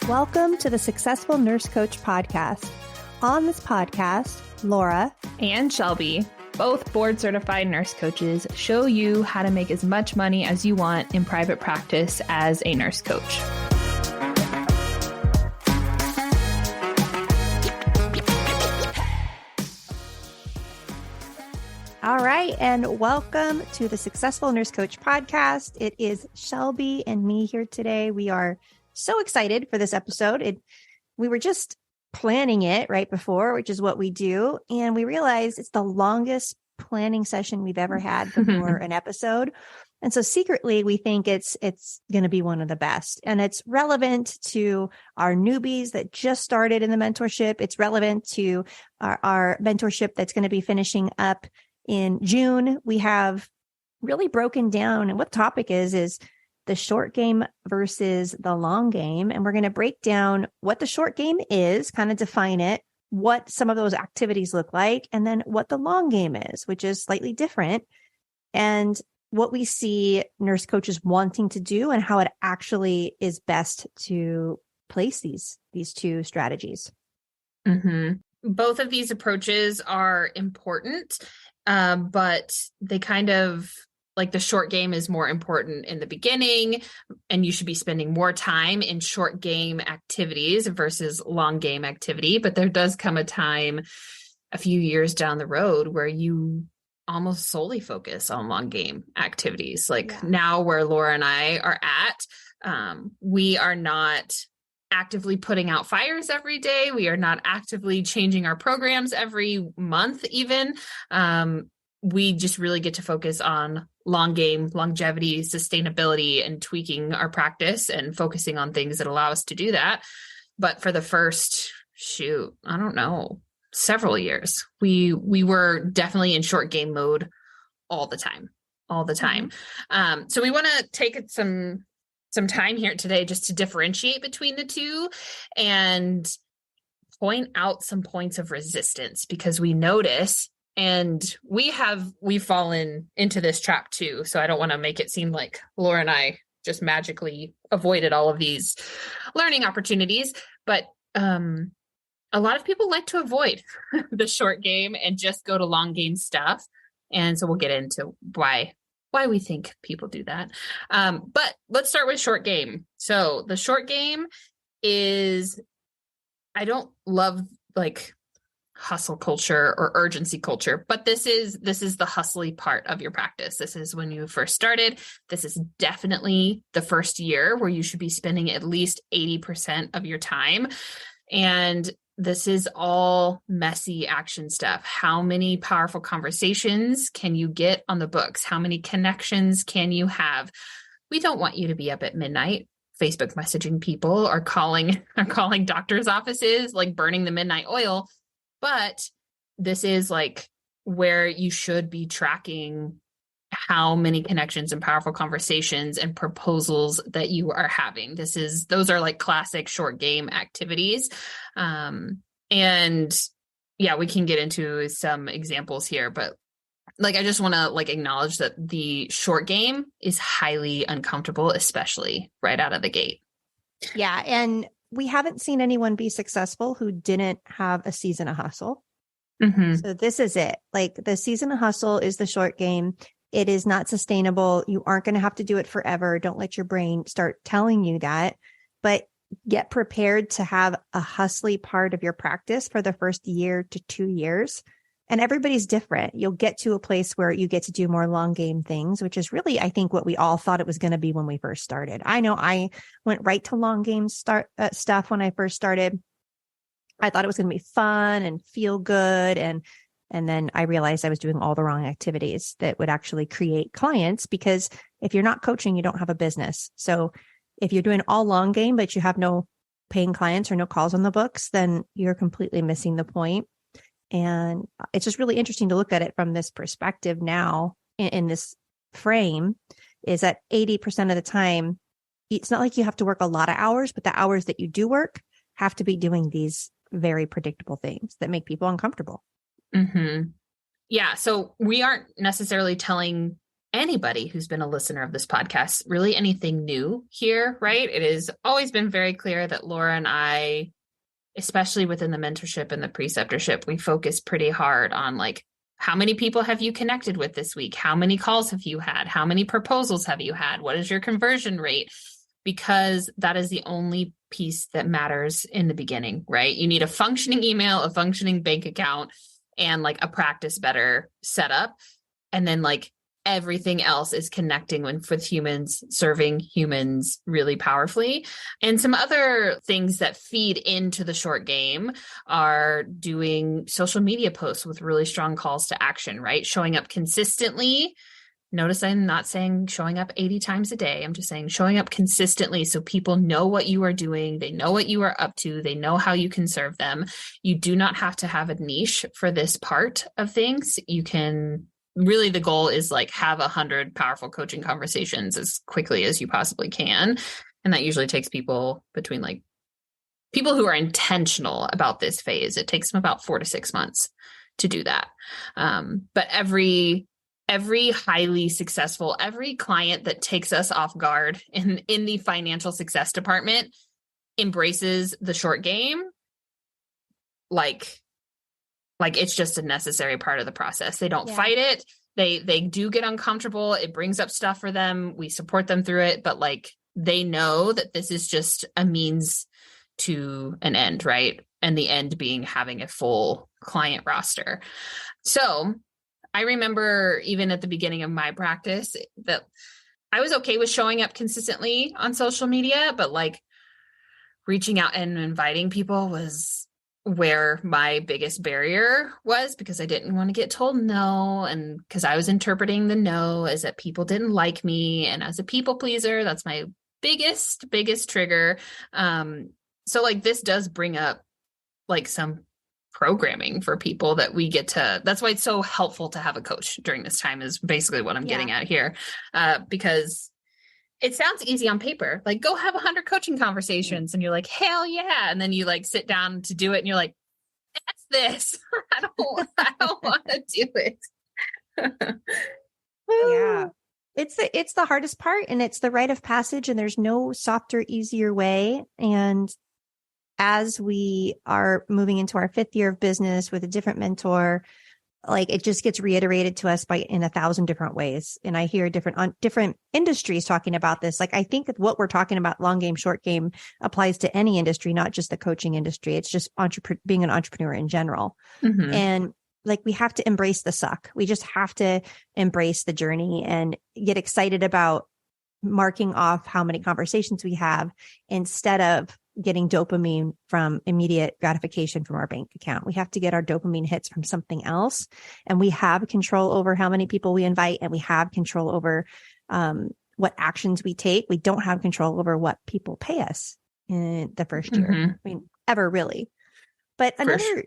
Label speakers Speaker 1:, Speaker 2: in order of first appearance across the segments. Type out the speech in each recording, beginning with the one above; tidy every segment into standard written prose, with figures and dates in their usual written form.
Speaker 1: Welcome to the Successful Nurse Coach podcast. On this podcast, Laura
Speaker 2: and Shelby, both board-certified nurse coaches, show you how to make as much money as you want in private practice as a nurse coach.
Speaker 1: All right, and welcome to the Successful Nurse Coach podcast. It is Shelby and me here today. We are so excited for this episode. We were just planning it right before, which is what we do. And we realized it's the longest planning session we've ever had before an episode. And so secretly, we think it's going to be one of the best. And it's relevant to our newbies that just started in the mentorship. It's relevant to our mentorship that's going to be finishing up in June. We have really broken down, and what the topic is the short game versus the long game. And we're going to break down what the short game is, kind of define it, what some of those activities look like, and then what the long game is, which is slightly different, and what we see nurse coaches wanting to do and how it actually is best to place these two strategies.
Speaker 2: Mm-hmm. Both of these approaches are important, but they kind of, like, the short game is more important in the beginning, and you should be spending more time in short game activities versus long game activity. But there does come a time a few years down the road where you almost solely focus on long game activities. Now where Laura and I are at, we are not actively putting out fires every day. We are not actively changing our programs every month even. We just really get to focus on long game, longevity, sustainability, and tweaking our practice and focusing on things that allow us to do that. But for the first, several years, we were definitely in short game mode all the time. So we want to take some time here today just to differentiate between the two and point out some points of resistance, because we notice, and we've fallen into this trap too. So I don't want to make it seem like Laura and I just magically avoided all of these learning opportunities, but a lot of people like to avoid the short game and just go to long game stuff. And so we'll get into why we think people do that. But let's start with short game. So the short game is, I don't love like hustle culture or urgency culture, but this is the hustly part of your practice. This is when you first started. This is definitely the first year where you should be spending at least 80% of your time. And this is all messy action stuff. How many powerful conversations can you get on the books? How many connections can you have? We don't want you to be up at midnight Facebook messaging people or calling doctors' offices, like burning the midnight oil. But this is like where you should be tracking how many connections and powerful conversations and proposals that you are having. Those are like classic short game activities. And yeah, we can get into some examples here, but like, I just want to acknowledge that the short game is highly uncomfortable, especially right out of the gate.
Speaker 1: Yeah. And we haven't seen anyone be successful who didn't have a season of hustle. Mm-hmm. So this is it. Like, the season of hustle is the short game. It is not sustainable. You aren't going to have to do it forever. Don't let your brain start telling you that, but get prepared to have a hustly part of your practice for the first year to 2 years. And everybody's different. You'll get to a place where you get to do more long game things, which is really, I think, what we all thought it was going to be when we first started. I know I went right to long game stuff when I first started. I thought it was going to be fun and feel good. And then I realized I was doing all the wrong activities that would actually create clients, because if you're not coaching, you don't have a business. So if you're doing all long game, but you have no paying clients or no calls on the books, then you're completely missing the point. And it's just really interesting to look at it from this perspective now in this frame, is that 80% of the time, it's not like you have to work a lot of hours, but the hours that you do work have to be doing these very predictable things that make people uncomfortable.
Speaker 2: Mm-hmm. Yeah. So we aren't necessarily telling anybody who's been a listener of this podcast really anything new here, right? It has always been very clear that Laura and I, especially within the mentorship and the preceptorship, we focus pretty hard on like, how many people have you connected with this week? How many calls have you had? How many proposals have you had? What is your conversion rate? Because that is the only piece that matters in the beginning, right? You need a functioning email, a functioning bank account, and like a practice better setup. And then like everything else is connecting with humans, serving humans really powerfully. And some other things that feed into the short game are doing social media posts with really strong calls to action, right? Showing up consistently. Notice I'm not saying showing up 80 times a day. I'm just saying showing up consistently so people know what you are doing. They know what you are up to. They know how you can serve them. You do not have to have a niche for this part of things. You can really, the goal is like have 100 powerful coaching conversations as quickly as you possibly can. And that usually takes people between like people who are intentional about this phase. It takes them about 4 to 6 months to do that. But every highly successful, every client that takes us off guard in the financial success department embraces the short game. Like it's just a necessary part of the process. They don't fight it. They do get uncomfortable. It brings up stuff for them. We support them through it, but like they know that this is just a means to an end, right? And the end being having a full client roster. So I remember even at the beginning of my practice that I was okay with showing up consistently on social media, but like reaching out and inviting people was where my biggest barrier was, because I didn't want to get told no. And because I was interpreting the no as that people didn't like me. And as a people pleaser, that's my biggest trigger. So like this does bring up like some programming for people that we get to, that's why it's so helpful to have a coach during this time is basically what I'm getting at here. Because it sounds easy on paper, like go have 100 coaching conversations and you're like, hell yeah. And then you like sit down to do it and you're like, that's this. I don't want to do it.
Speaker 1: Yeah. It's the hardest part, and it's the rite of passage, and there's no softer, easier way. And as we are moving into our 5th year of business with a different mentor, like it just gets reiterated to us in 1,000 different ways. And I hear different industries talking about this. Like I think that what we're talking about, long game, short game, applies to any industry, not just the coaching industry. It's just being an entrepreneur in general. Mm-hmm. And like we have to embrace the suck. We just have to embrace the journey and get excited about marking off how many conversations we have instead of getting dopamine from immediate gratification from our bank account. We have to get our dopamine hits from something else. And we have control over how many people we invite, and we have control over what actions we take. We don't have control over what people pay us in the first year. Mm-hmm. I mean, ever really. But another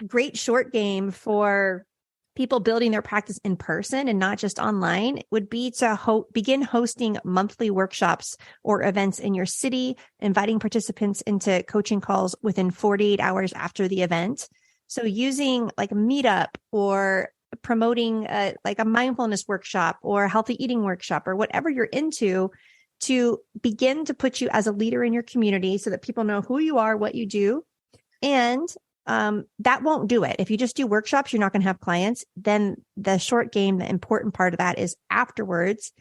Speaker 1: great short game for people building their practice in person and not just online would be to begin hosting monthly workshops or events in your city, inviting participants into coaching calls within 48 hours after the event. So using like a meetup or promoting like a mindfulness workshop or healthy eating workshop or whatever you're into to begin to put you as a leader in your community so that people know who you are, what you do. And that won't do it. If you just do workshops, you're not going to have clients. Then the short game, the important part of that is afterwards,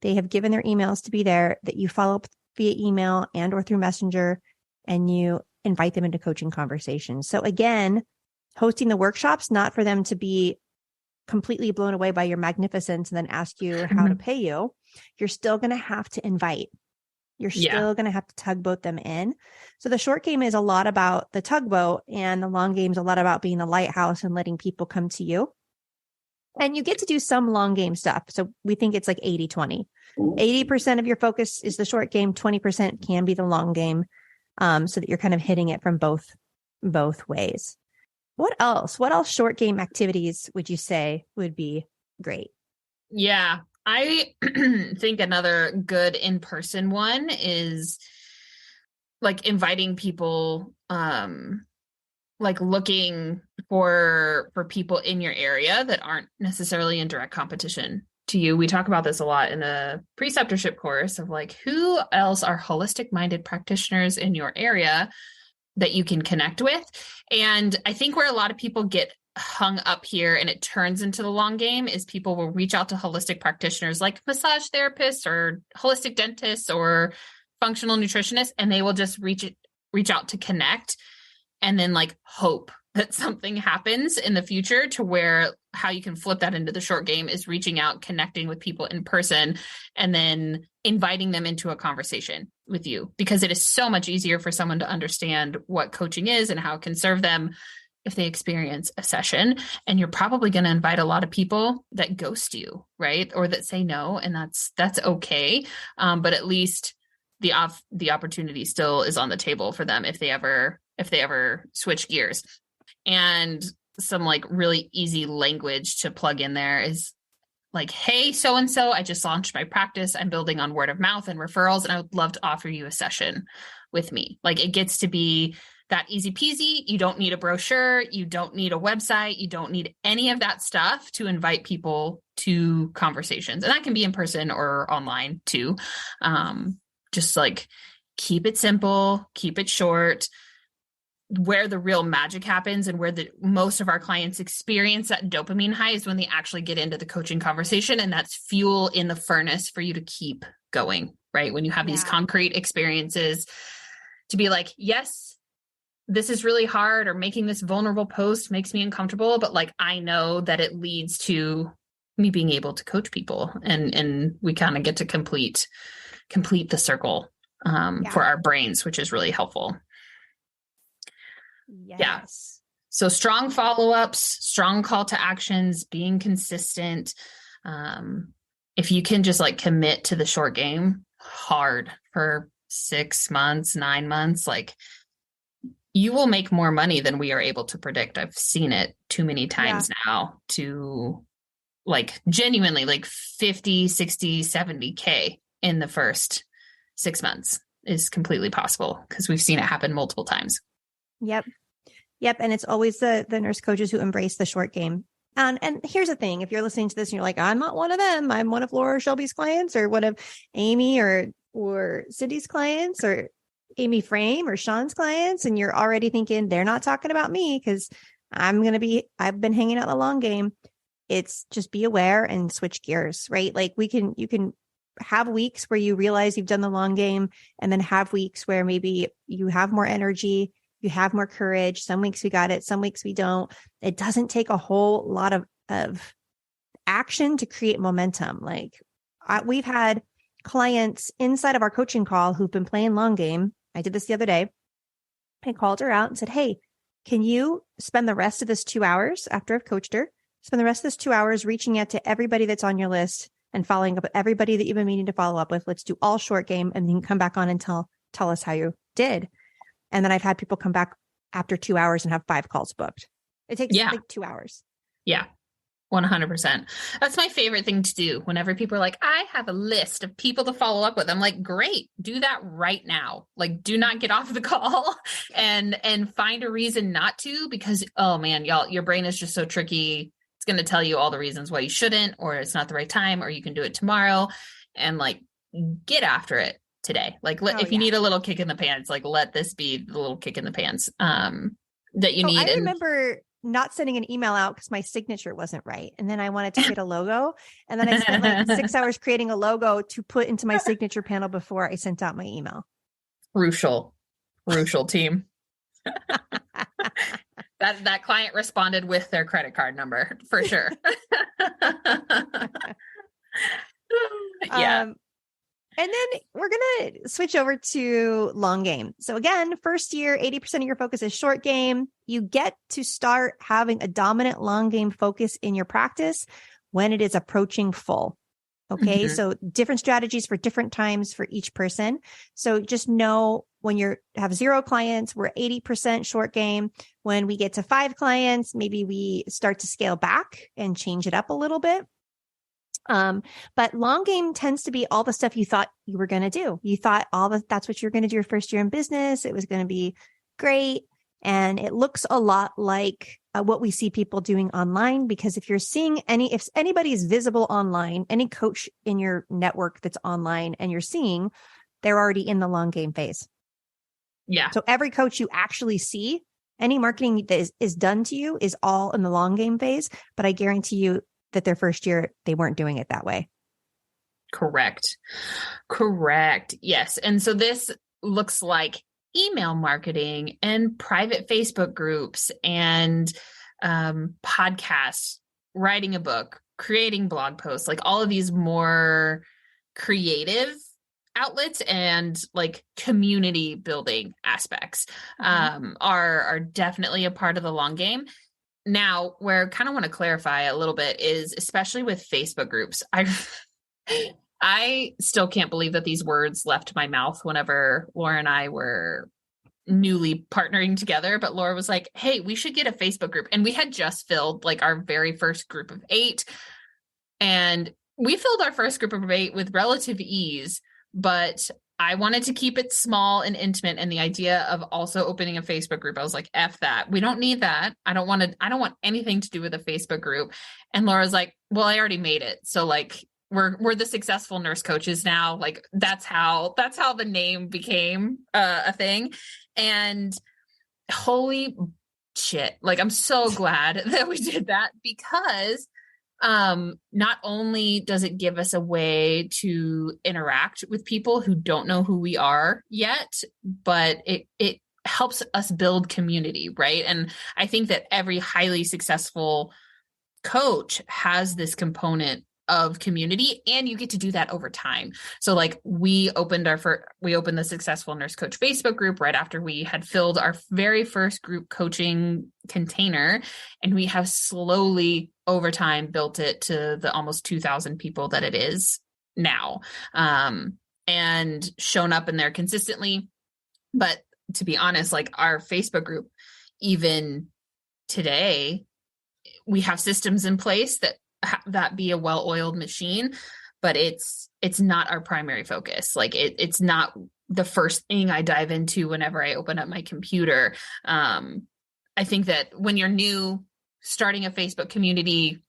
Speaker 1: they have given their emails to be there, that you follow up via email and or through Messenger, and you invite them into coaching conversations. So again, hosting the workshops, not for them to be completely blown away by your magnificence and then ask you how to pay you. You're still going to have to invite. You're still going to have to tugboat them in. So the short game is a lot about the tugboat, and the long game is a lot about being the lighthouse and letting people come to you. And you get to do some long game stuff. So we think it's like 80-20. 80% of your focus is the short game. 20% can be the long game. So that you're kind of hitting it from both ways. What else short game activities would you say would be great?
Speaker 2: Yeah. I think another good in-person one is like inviting people, like looking for people in your area that aren't necessarily in direct competition to you, we talk about this a lot in the preceptorship course of like, who else are holistic minded practitioners in your area that you can connect with? And I think where a lot of people get hung up here and it turns into the long game is people will reach out to holistic practitioners like massage therapists or holistic dentists or functional nutritionists, and they will just reach out to connect and then like hope that something happens in the future, to where how you can flip that into the short game is reaching out, connecting with people in person, and then inviting them into a conversation with you, because it is so much easier for someone to understand what coaching is and how it can serve them if they experience a session. And you're probably going to invite a lot of people that ghost you, right? Or that say no, and that's okay. But at least the opportunity still is on the table for them if they ever switch gears. And some like really easy language to plug in there is like, hey, so-and-so, I just launched my practice. I'm building on word of mouth and referrals, and I would love to offer you a session with me. Like, it gets to be that easy peasy. You don't need a brochure. You don't need a website. You don't need any of that stuff to invite people to conversations. And that can be in person or online too. Just like keep it simple, keep it short. Where the real magic happens and where most of our clients experience that dopamine high is when they actually get into the coaching conversation. And that's fuel in the furnace for you to keep going, right? When you have these concrete experiences to be like, yes, this is really hard, or making this vulnerable post makes me uncomfortable, but like, I know that it leads to me being able to coach people, and we kind of get to complete the circle for our brains, which is really helpful.
Speaker 1: Yes.
Speaker 2: Yeah. So strong follow-ups, strong call to actions, being consistent. If you can just like commit to the short game hard for 6 months, 9 months, like you will make more money than we are able to predict. I've seen it too many times now to like genuinely like 50, 60, 70K in the first 6 months is completely possible, because we've seen it happen multiple times.
Speaker 1: Yep. And it's always the nurse coaches who embrace the short game. And here's the thing. If you're listening to this and you're like, I'm not one of them, I'm one of Laura or Shelby's clients, or one of Amy or Cindy's clients, or Amy Frame or Sean's clients, and you're already thinking they're not talking about me because I've been hanging out the long game. It's just be aware and switch gears, right? Like you can have weeks where you realize you've done the long game, and then have weeks where maybe you have more energy, you have more courage. Some weeks we got it, some weeks we don't. It doesn't take a whole lot of action to create momentum. Like we've had clients inside of our coaching call who've been playing long game. I did this the other day. I called her out and said, hey, can you spend the rest of this 2 hours after I've coached her, spend the rest of this 2 hours reaching out to everybody that's on your list and following up with everybody that you've been meaning to follow up with. Let's do all short game, and then come back on and tell us how you did. And then I've had people come back after 2 hours and have 5 calls booked. It takes like 2 hours.
Speaker 2: Yeah, 100%. That's my favorite thing to do. Whenever people are like, I have a list of people to follow up with, I'm like, great, do that right now. Like, do not get off the call and find a reason not to, because, oh man, y'all, your brain is just so tricky. It's going to tell you all the reasons why you shouldn't, or it's not the right time, or you can do it tomorrow. And like, get after it today. Like, if you need a little kick in the pants, like let this be the little kick in the pants that you need.
Speaker 1: I remember not sending an email out because my signature wasn't right. And then I wanted to create a logo. And then I spent like 6 hours creating a logo to put into my signature panel before I sent out my email.
Speaker 2: Crucial team. That client responded with their credit card number for sure. Yeah.
Speaker 1: And then we're going to switch over to long game. So again, first year, 80% of your focus is short game. You get to start having a dominant long game focus in your practice when it is approaching full. Okay. Mm-hmm. So different strategies for different times for each person. So just know when you have 0 clients, we're 80% short game. When we get to 5 clients, maybe we start to scale back and change it up a little bit. But long game tends to be all the stuff you thought you were going to do. You thought that's what you were going to do your first year in business. It was going to be great. And it looks a lot like what we see people doing online, because if anybody is visible online, any coach in your network that's online and you're seeing, they're already in the long game phase.
Speaker 2: Yeah.
Speaker 1: So every coach you actually see, any marketing that is done to you is all in the long game phase. But I guarantee you that their first year, they weren't doing it that way.
Speaker 2: Correct. Yes. And so this looks like email marketing and private Facebook groups and podcasts, writing a book, creating blog posts, like all of these more creative outlets and like community building aspects are definitely a part of the long game. Now, where I kind of want to clarify a little bit is, especially with Facebook groups, I still can't believe that these words left my mouth whenever Laura and I were newly partnering together. But Laura was like, hey, we should get a Facebook group. And we had just filled like our very first group of 8. And we filled our first group of 8 with relative ease, but I wanted to keep it small and intimate. And the idea of also opening a Facebook group, I was like, F that. We don't need that. I don't want anything to do with a Facebook group. And Laura's like, well, I already made it. So like, we're the successful nurse coaches now. Like that's how the name became a thing. And holy shit. Like, I'm so glad that we did that, because not only does it give us a way to interact with people who don't know who we are yet, but it helps us build community, right? And I think that every highly successful coach has this component of community, and you get to do that over time. So like we opened the Successful Nurse Coach Facebook group right after we had filled our very first group coaching container, and we have slowly over time built it to the almost 2,000 people that it is now, and shown up in there consistently. But to be honest, like our Facebook group, even today, we have systems in place that be a well-oiled machine, but it's not our primary focus. Like it's not the first thing I dive into whenever I open up my computer. I think that when you're new, starting a Facebook community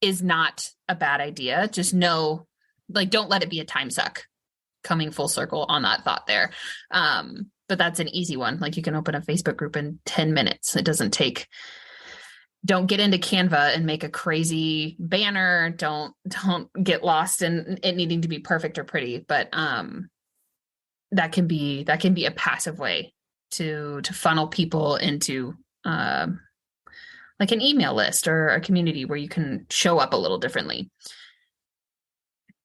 Speaker 2: is not a bad idea. Just know, like, don't let it be a time suck. Coming full circle on that thought there. But that's an easy one. Like you can open a Facebook group in 10 minutes. Don't get into Canva and make a crazy banner. Don't get lost in it needing to be perfect or pretty, but that can be a passive way to funnel people into like an email list or a community where you can show up a little differently.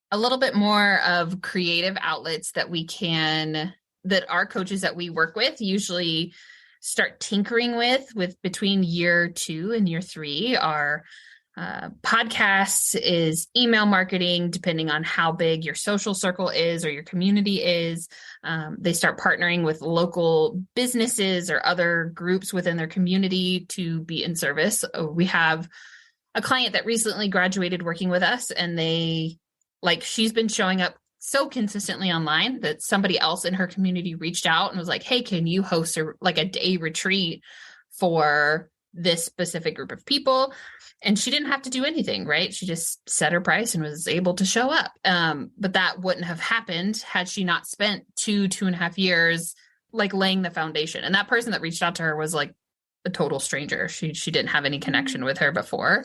Speaker 2: A little bit more of creative outlets that our coaches that we work with usually start tinkering with between year 2 and year 3 are podcasts, is email marketing, depending on how big your social circle is or your community is. They start partnering with local businesses or other groups within their community to be in service. We have a client that recently graduated working with us, and she's been showing up so consistently online that somebody else in her community reached out and was like, hey, can you host a day retreat for this specific group of people? And she didn't have to do anything, right? She just set her price and was able to show up. But that wouldn't have happened had she not spent 2.5 years like laying the foundation. And that person that reached out to her was like a total stranger. She didn't have any connection with her before.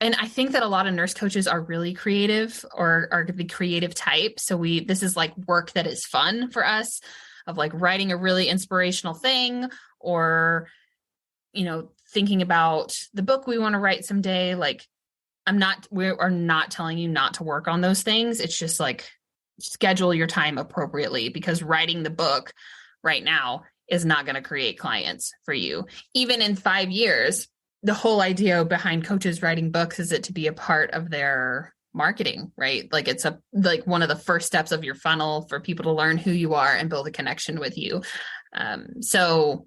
Speaker 2: And I think that a lot of nurse coaches are really creative or are the creative type. So this is like work that is fun for us, of like writing a really inspirational thing, or, thinking about the book we want to write someday. Like we are not telling you not to work on those things. It's just like schedule your time appropriately, because writing the book right now is not going to create clients for you. Even in 5 years, the whole idea behind coaches writing books is it to be a part of their marketing, right? Like it's one of the first steps of your funnel for people to learn who you are and build a connection with you. So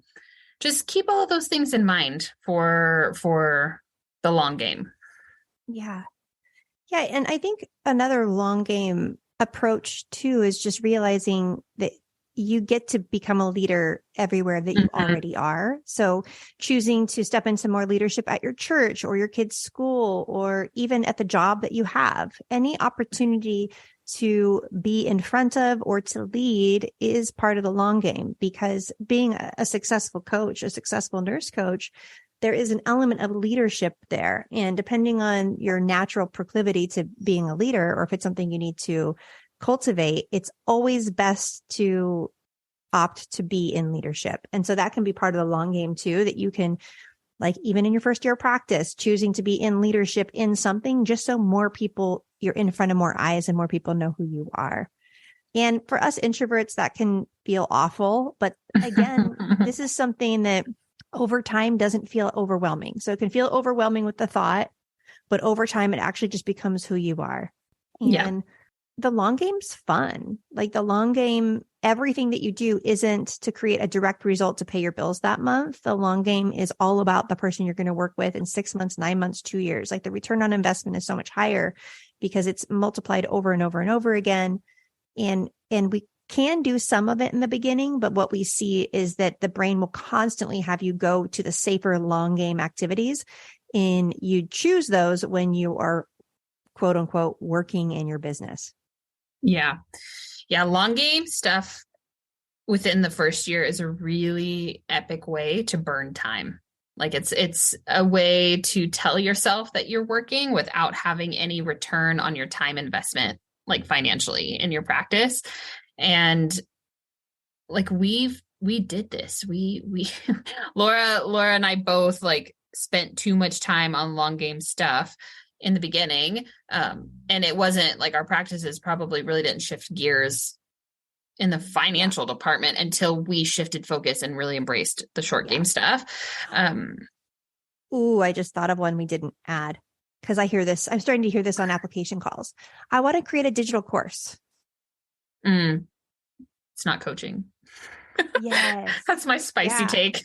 Speaker 2: just keep all of those things in mind for the long game.
Speaker 1: Yeah. Yeah. And I think another long game approach too is just realizing that you get to become a leader everywhere that you already are. So choosing to step into more leadership at your church or your kid's school, or even at the job that you have, any opportunity to be in front of or to lead is part of the long game, because being a successful coach, a successful nurse coach, there is an element of leadership there. And depending on your natural proclivity to being a leader, or if it's something you need to cultivate, it's always best to opt to be in leadership. And so that can be part of the long game too, that you can, like, even in your first year of practice, choosing to be in leadership in something, just so more people, you're in front of more eyes and more people know who you are. And for us introverts, that can feel awful. But again, this is something that over time doesn't feel overwhelming. So it can feel overwhelming with the thought, but over time, it actually just becomes who you are. And the long game's fun. Like, the long game, everything that you do isn't to create a direct result to pay your bills that month. The long game is all about the person you're going to work with in 6 months, 9 months, 2 years. Like, the return on investment is so much higher because it's multiplied over and over and over again. And we can do some of it in the beginning, but what we see is that the brain will constantly have you go to the safer long game activities, and you choose those when you are, quote unquote, working in your business.
Speaker 2: Yeah. Long game stuff within the first year is a really epic way to burn time. Like, it's a way to tell yourself that you're working without having any return on your time investment, like financially, in your practice. And like, we did this. We Laura and I both, like, spent too much time on long game stuff in the beginning. And it wasn't like, our practices probably really didn't shift gears in the financial department until we shifted focus and really embraced the short game stuff.
Speaker 1: I just thought of one we didn't add, because I hear this. I'm starting to hear this on application calls. I want to create a digital course.
Speaker 2: It's not coaching.
Speaker 1: Yes.
Speaker 2: That's my spicy take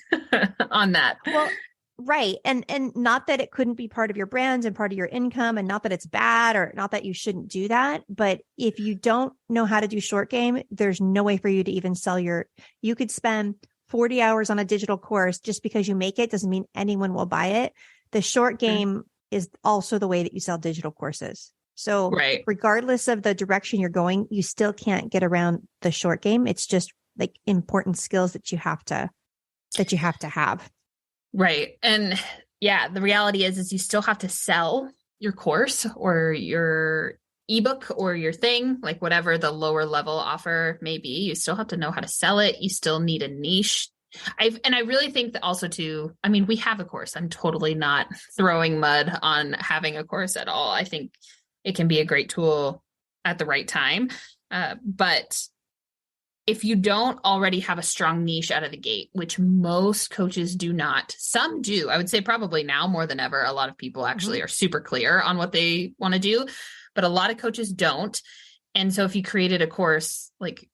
Speaker 2: on that.
Speaker 1: Well, right. And not that it couldn't be part of your brand and part of your income, and not that it's bad, or not that you shouldn't do that. But if you don't know how to do short game, there's no way for you to even sell you could spend 40 hours on a digital course. Just because you make it doesn't mean anyone will buy it. The short game is also the way that you sell digital courses. So regardless of the direction you're going, you still can't get around the short game. It's just like important skills that you have to have.
Speaker 2: Right. And the reality is you still have to sell your course or your ebook or your thing, like whatever the lower level offer may be. You still have to know how to sell it. You still need a niche. I really think that also too, I mean, we have a course. I'm totally not throwing mud on having a course at all. I think it can be a great tool at the right time. But if you don't already have a strong niche out of the gate, which most coaches do not, some do, I would say probably now more than ever, a lot of people actually are super clear on what they want to do, but a lot of coaches don't. And so if you created a course, like,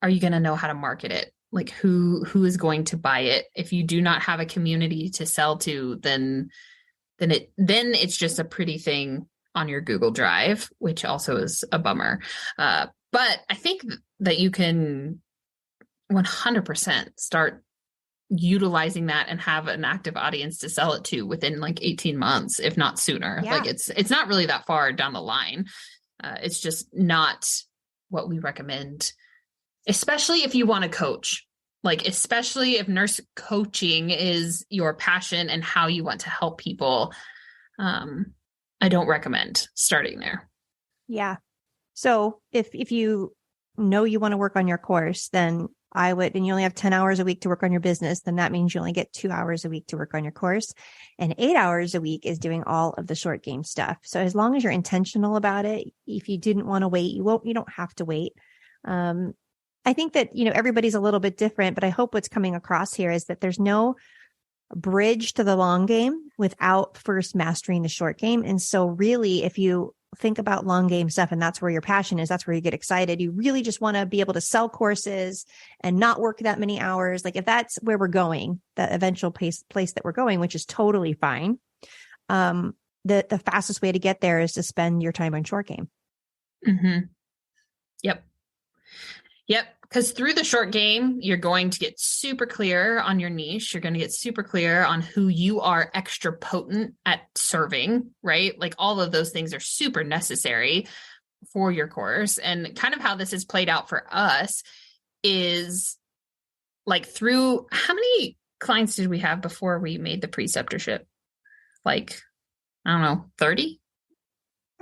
Speaker 2: are you going to know how to market it? Like, who is going to buy it? If you do not have a community to sell to, then it's just a pretty thing on your Google Drive, which also is a bummer. But I think that you can 100% start utilizing that and have an active audience to sell it to within like 18 months, if not sooner. Like, it's not really that far down the line. It's just not what we recommend, especially if you want to coach. Like, especially if nurse coaching is your passion and how you want to help people. I don't recommend starting there.
Speaker 1: Yeah. So if you know you want to work on your course, then I would, and you only have 10 hours a week to work on your business, then that means you only get 2 hours a week to work on your course, and 8 hours a week is doing all of the short game stuff. So as long as you're intentional about it, if you didn't want to wait, you don't have to wait. I think that, everybody's a little bit different, but I hope what's coming across here is that there's no bridge to the long game without first mastering the short game. And so really, if you think about long game stuff and that's where your passion is, that's where you get excited. You really just want to be able to sell courses and not work that many hours. Like, if that's where we're going, the eventual place that we're going, which is totally fine. The fastest way to get there is to spend your time on short game.
Speaker 2: Mm-hmm. Yep. Because through the short game, you're going to get super clear on your niche. You're going to get super clear on who you are extra potent at serving, right? Like all of those things are super necessary for your course. And kind of how this has played out for us is like through, how many clients did we have before we made the preceptorship? Like, I don't know, 30?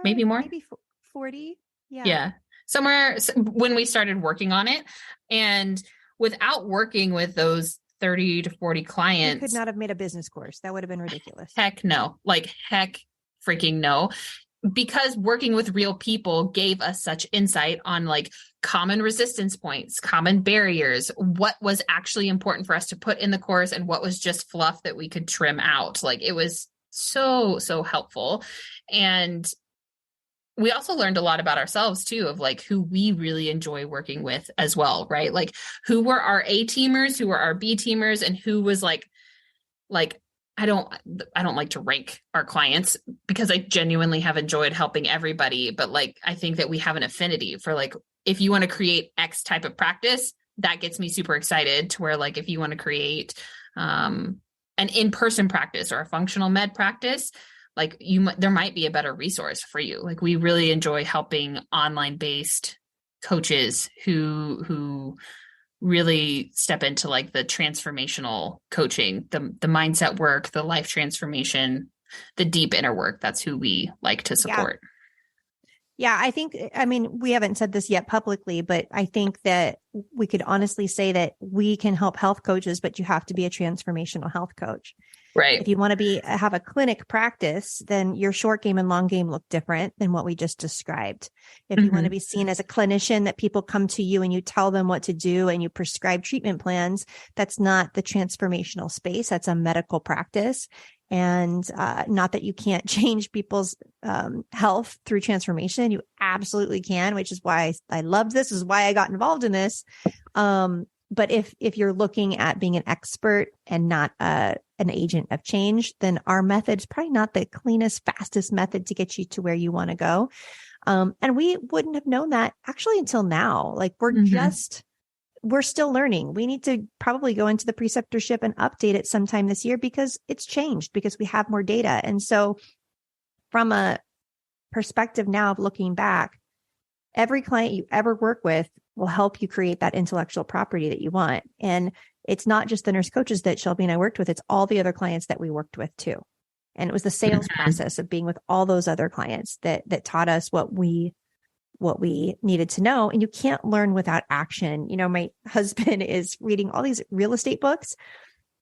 Speaker 2: Maybe more?
Speaker 1: Maybe 40. Yeah.
Speaker 2: Yeah. Somewhere when we started working on it, and without working with those 30 to 40 clients,
Speaker 1: we could not have made a business course. That would have been ridiculous.
Speaker 2: Heck no. Like heck freaking no. Because working with real people gave us such insight on like common resistance points, common barriers, what was actually important for us to put in the course and what was just fluff that we could trim out. Like it was so helpful. And we also learned a lot about ourselves too, of like who we really enjoy working with as well, right? Like who were our A teamers, who were our B teamers, and who was like I don't like to rank our clients because I genuinely have enjoyed helping everybody, but like I think that we have an affinity for like if you want to create X type of practice, that gets me super excited to where like if you want to create an in-person practice or a functional med practice, like there might be a better resource for you. Like we really enjoy helping online based coaches who really step into like the transformational coaching, the mindset work, the life transformation, the deep inner work. That's who we like to support.
Speaker 1: Yeah, I mean, we haven't said this yet publicly, but I think that we could honestly say that we can help health coaches, but you have to be a transformational health coach.
Speaker 2: Right.
Speaker 1: If you want to have a clinic practice, then your short game and long game look different than what we just described. If you want to be seen as a clinician, that people come to you and you tell them what to do and you prescribe treatment plans, that's not the transformational space. That's a medical practice. And not that you can't change people's health through transformation. You absolutely can, which is why I love this. Is why I got involved in this. But if you're looking at being an expert and not an agent of change, then our method's probably not the cleanest, fastest method to get you to where you want to go. And we wouldn't have known that actually until now. Like we're still learning. We need to probably go into the preceptorship and update it sometime this year because it's changed, because we have more data. And so from a perspective now of looking back, every client you ever work with will help you create that intellectual property that you want. And it's not just the nurse coaches that Shelby and I worked with, it's all the other clients that we worked with too. And it was the sales process of being with all those other clients that taught us what we needed to know. And you can't learn without action. You know, my husband is reading all these real estate books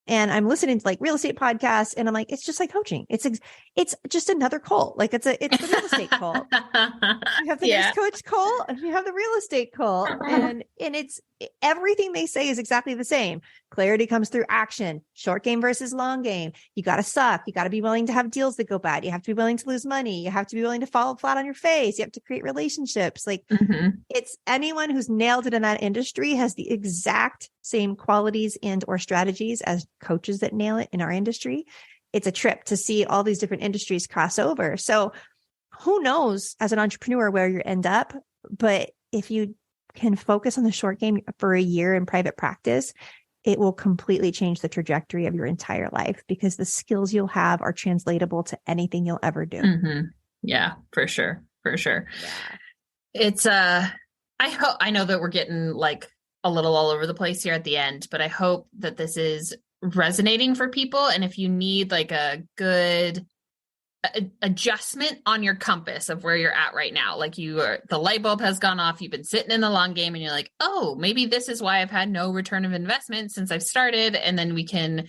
Speaker 1: and I'm listening to like real estate podcasts and I'm like, it's just like coaching. It's just another cult. Like it's the real estate cult. You have the nurse coach cult and you have the real estate cult and it's everything they say is exactly the same. Clarity comes through action, short game versus long game. You got to suck. You got to be willing to have deals that go bad. You have to be willing to lose money. You have to be willing to fall flat on your face. You have to create relationships. Like it's anyone who's nailed it in that industry has the exact same qualities and or strategies as coaches that nail it in our industry. It's a trip to see all these different industries cross over. So who knows as an entrepreneur where you end up, but if you can focus on the short game for a year in private practice, it will completely change the trajectory of your entire life because the skills you'll have are translatable to anything you'll ever do.
Speaker 2: Yeah, for sure. Yeah. It's, I know that we're getting like a little all over the place here at the end, but I hope that this is resonating for people. And if you need like a good adjustment on your compass of where you're at right now, like the light bulb has gone off, you've been sitting in the long game and you're like, oh, maybe this is why I've had no return of investment since I've started. And then you can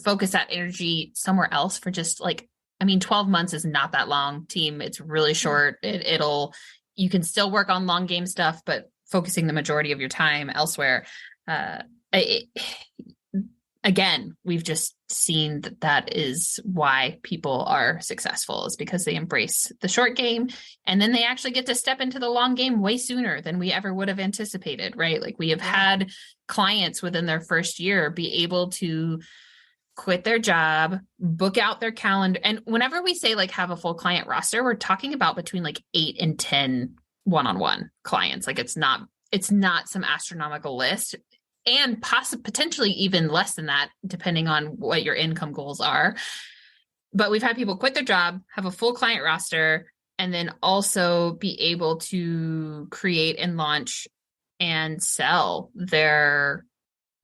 Speaker 2: focus that energy somewhere else for just like, 12 months is not that long, team. It's really short. You can still work on long game stuff, but focusing the majority of your time elsewhere. Again, we've just seen that is why people are successful, is because they embrace the short game and then they actually get to step into the long game way sooner than we ever would have anticipated, right? Like we have had clients within their first year be able to quit their job, book out their calendar. And whenever we say like have a full client roster, we're talking about between like 8 and 10 one-on-one clients. Like it's not it's not some astronomical list, and potentially even less than that, depending on what your income goals are. But we've had people quit their job, have a full client roster, and then also be able to create and launch and sell their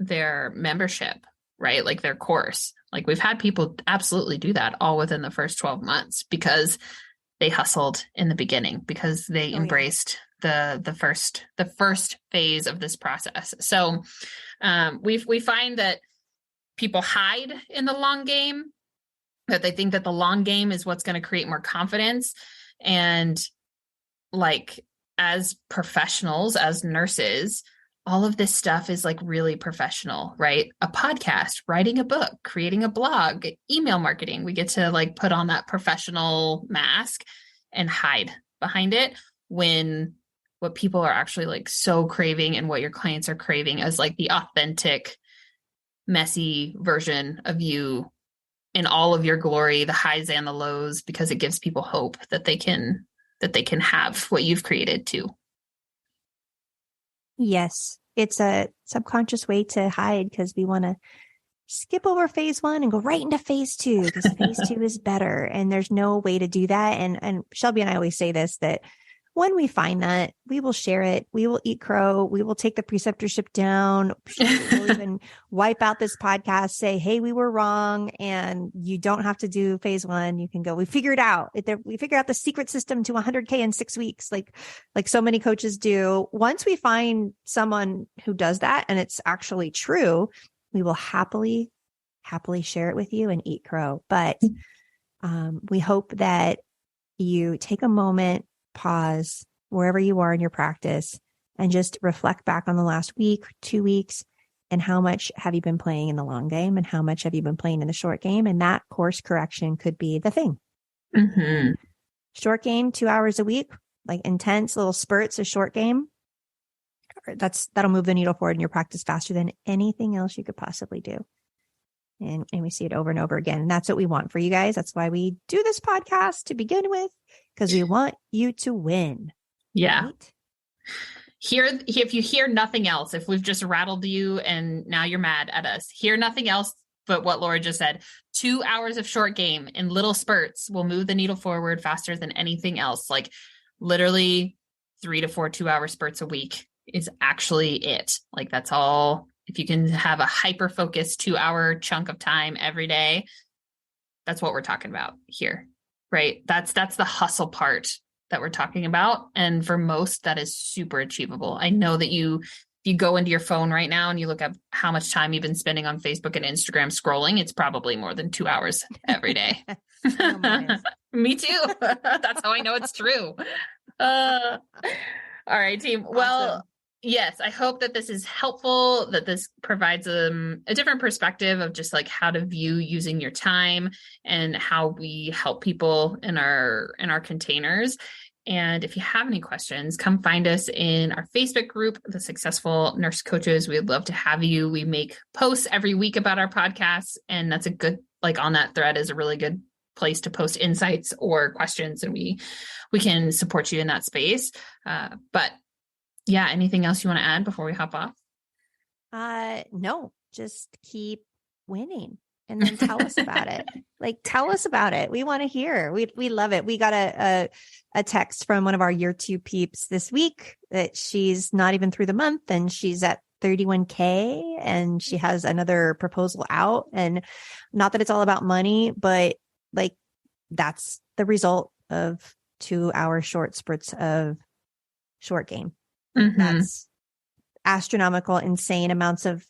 Speaker 2: membership, right? Like their course. Like we've had people absolutely do that all within the first 12 months because they hustled in the beginning, because they embraced the first phase of this process. So we find that people hide in the long game, that they think that the long game is what's going to create more confidence. And like, as professionals, as nurses, all of this stuff is like really professional, right? A podcast, writing a book, creating a blog, email marketing. We get to like put on that professional mask and hide behind it, when what people are actually like so craving, and what your clients are craving, is like the authentic, messy version of you in all of your glory, the highs and the lows, because it gives people hope that they can have what you've created too.
Speaker 1: Yes, it's a subconscious way to hide, because we want to skip over phase 1 and go right into phase 2, because phase 2 is better. And there's no way to do that. And Shelby and I always say this, that when we find that, we will share it. We will eat crow. We will take the preceptorship down. We'll even wipe out this podcast, say, hey, we were wrong. And you don't have to do phase 1. You can go, we figured out. We figured out the secret system to 100K in 6 weeks, like so many coaches do. Once we find someone who does that and it's actually true, we will happily share it with you and eat crow. But we hope that you take a moment, pause wherever you are in your practice, and just reflect back on the last week, 2 weeks, and how much have you been playing in the long game and how much have you been playing in the short game. And that course correction could be the thing.
Speaker 2: Mm-hmm.
Speaker 1: Short game, 2 hours a week, like intense little spurts of short game. That'll move the needle forward in your practice faster than anything else you could possibly do. And we see it over and over again. And that's what we want for you guys. That's why we do this podcast to begin with, because we want you to win.
Speaker 2: Yeah.
Speaker 1: Right?
Speaker 2: If you hear nothing else, if we've just rattled you and now you're mad at us, hear nothing else but what Laura just said. 2 hours of short game in little spurts will move the needle forward faster than anything else. Like literally 3 to 4 2-hour spurts a week is actually it. Like that's all. If you can have a hyper-focused 2-hour chunk of time every day, that's what we're talking about here, right? That's the hustle part that we're talking about. And for most, that is super achievable. I know that if you go into your phone right now and you look up how much time you've been spending on Facebook and Instagram scrolling, it's probably more than 2 hours every day. Me too. That's how I know it's true. All right, team. Awesome. Well, yes, I hope that this is helpful, that this provides a different perspective of just like how to view using your time and how we help people in our containers. And if you have any questions, come find us in our Facebook group, The Successful Nurse Coaches. We'd love to have you. We make posts every week about our podcasts, and that's a good, like on that thread is a really good place to post insights or questions, and we can support you in that space. But yeah, anything else you want to add before we hop off?
Speaker 1: No, just keep winning and then tell us about it. Like, tell us about it. We want to hear. We love it. We got a text from one of our year 2 peeps this week that she's not even through the month and she's at 31K and she has another proposal out. And not that it's all about money, but like that's the result of 2-hour short spurts of short game. Mm-hmm. That's astronomical, insane amounts of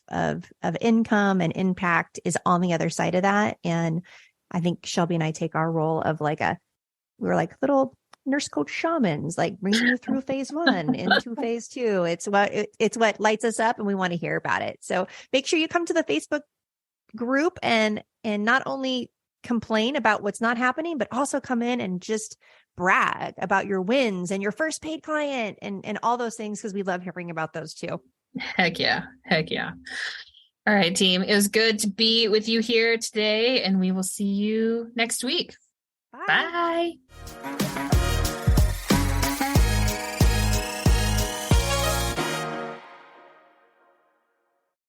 Speaker 1: income and impact is on the other side of that. And I think Shelby and I take our role of we're like little nurse coach shamans, like bringing you through phase 1 into phase 2. It's what lights us up and we want to hear about it. So make sure you come to the Facebook group and not only complain about what's not happening, but also come in and just brag about your wins and your first paid client and all those things, because we love hearing about those too.
Speaker 2: Heck yeah. All right, team. It was good to be with you here today, and we will see you next week.
Speaker 1: Bye.
Speaker 2: Bye.